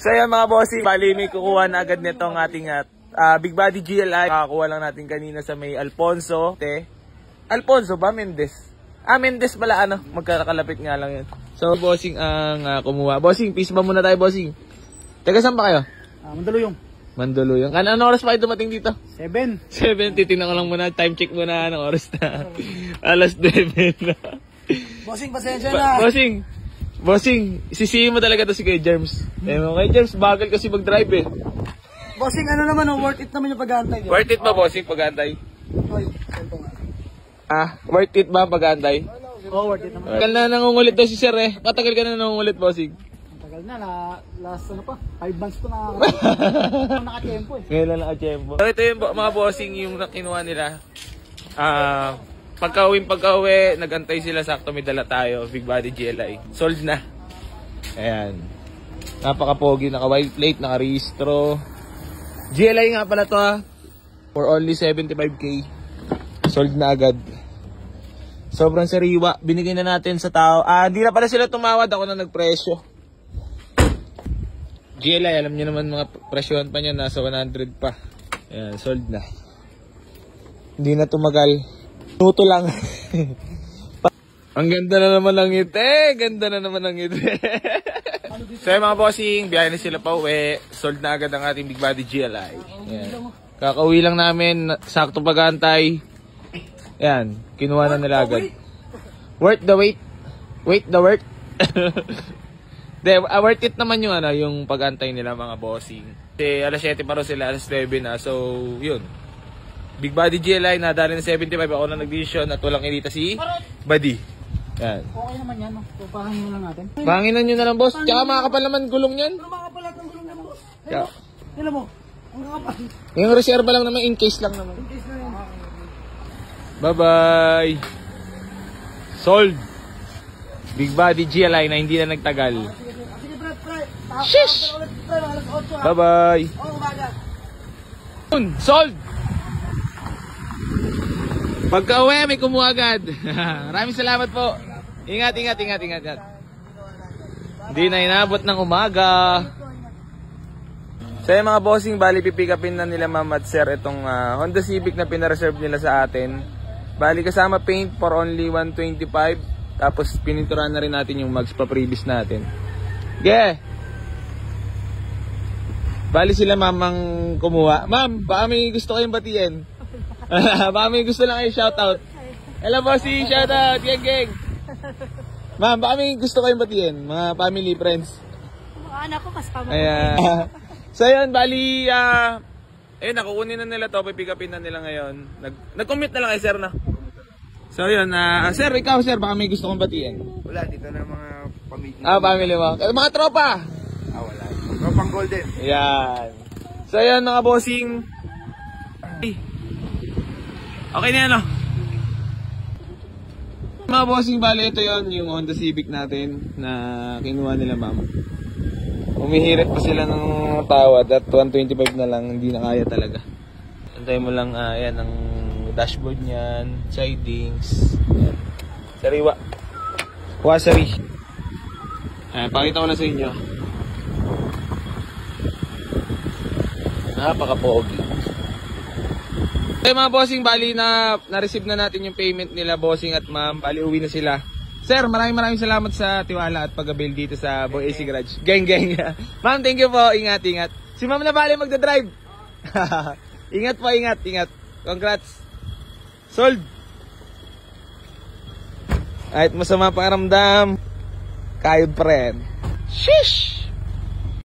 So yan mga bossing, bali may kukuha na agad nito ang ating Big Body GLI. Kakakuha lang natin kanina sa may Alfonso. Alfonso ba? Mendez? Mendez pala ano. Magkakalapit nga lang yun. So bossing ang kumuha. Bossing, peace ba muna tayo bossing? Taga saan ba kayo? Mandaluyong. Anong oras pa kayo dumating dito? 7. Titignan ko lang muna. Time check muna anong oras na. Alas 9 na. Bossing, pasensya na. Bossing, sisihin mo talaga to si Kuya Germs. Kay Germs, bagal kasi mag-drive eh. Bossing, ano naman, worth it naman yung pag-aantay. Worth it ba, bossing, pag-aantay? Oy, worth it ba pag-aantay? Oo, worth it naman. Tagal na nangungulit daw si Sir eh. Matagal ka na nangungulit, bossing? Tagal na, last ano pa, 5 months to na naka-tempo eh. Ngayon lang naka-tempo. So ito yung mga bossing yung kinuha nila. Pagka-uwi, nag-antay sila, sakto may dala tayo, Big Body GLI. Sold na. Ayan. Napaka-pogi, naka-white plate, naka-rehistro. GLI nga pala to for only 75k. Sold na agad. Sobrang sariwa. Binigay na natin sa tao. Hindi na pala sila tumawad, ako na nagpresyo. GLI, alam niyo naman mga presyohan pa niya, nasa 100 pa. Ayan, sold na. Hindi na tumagal. Minuto lang. Ang ganda na naman ng ngiti. So mga bossing, biyahe na sila pa uwi. Sold na agad ang ating Big Body GLI. Ayan. Kakauwi lang namin. Sakto pag-antay. Ayan. Kinuha na nila agad. Worth the wait. Wait the worth. Worth it naman yung, yung pag-antay nila mga bossing. Kasi alas 7 pa rin sila. Alas 9 na. So yun. Big Body GLI, nadali na 75. Ako na nag-decision at walang inita si Buddy. Yan. Okay naman yan, no? So, pahanginan lang natin. Pahanginan nyo na lang, boss. Tsaka makakapal naman gulong yan. Pero makakapalat ng gulong yan, boss. Yeah. Tignan mo. Ang kakapal. Yung reserva lang naman, in case lang naman. In case na yan. Bye-bye. Sold. Big Body GLI na hindi na nagtagal. Sige, Brad. Shish! Bye-bye. Umaga. Sold! Pagka-uwi, may kumuha agad. Maraming salamat po. Ingat. Hindi na inabot ng umaga. So yung mga bossing, bali pipick upin na nila Ma'am at Sir itong Honda Civic na pinareserve nila sa atin. Bali kasama paint for only 125. Tapos pininturahan na rin natin yung mags pa previous natin. Bali sila mamang kumuha. Ma'am, baka may gusto kayong batiin. Baka may gusto lang kayo shoutout. Hello bossy, shoutout, gang. Ma'am, baka may gusto kayong batiin, mga family, friends. Mga anak ko, kas pamang. Ayan. So yun, bali, nakukunin na nila to, pipick upin na nila ngayon. Nag-commute na lang kay Sir na. So yun, Sir, ikaw Sir, baka may gusto kong batiin. Wala, dito na mga pamilya. Family mo. Mga tropa. Wala. Tropang golden. Ayan. So yun, mga bossing. Okay na yan, no? Mga bossing, bali ito yon yung Honda Civic natin na kinuha nila ma'am. Umihirit pa sila ng tawad at 125 na lang, hindi na kaya talaga. Antay mo lang, yan, ang dashboard niyan, sidings, yan. Sariwa. Wasari. Pakita ko na sa inyo. Napaka-pogi. Okay mga bossing, bali na-receive na natin yung payment nila bossing at ma'am. Bali uwi na sila. Sir, maraming salamat sa tiwala at pag-avail dito sa Boy AC Garage. Gang. Ma'am, thank you po. Ingat. Si ma'am na bali magdadrive. Ingat po. Congrats. Sold. Kahit masama pakiramdam, kayod pa rin. Shish!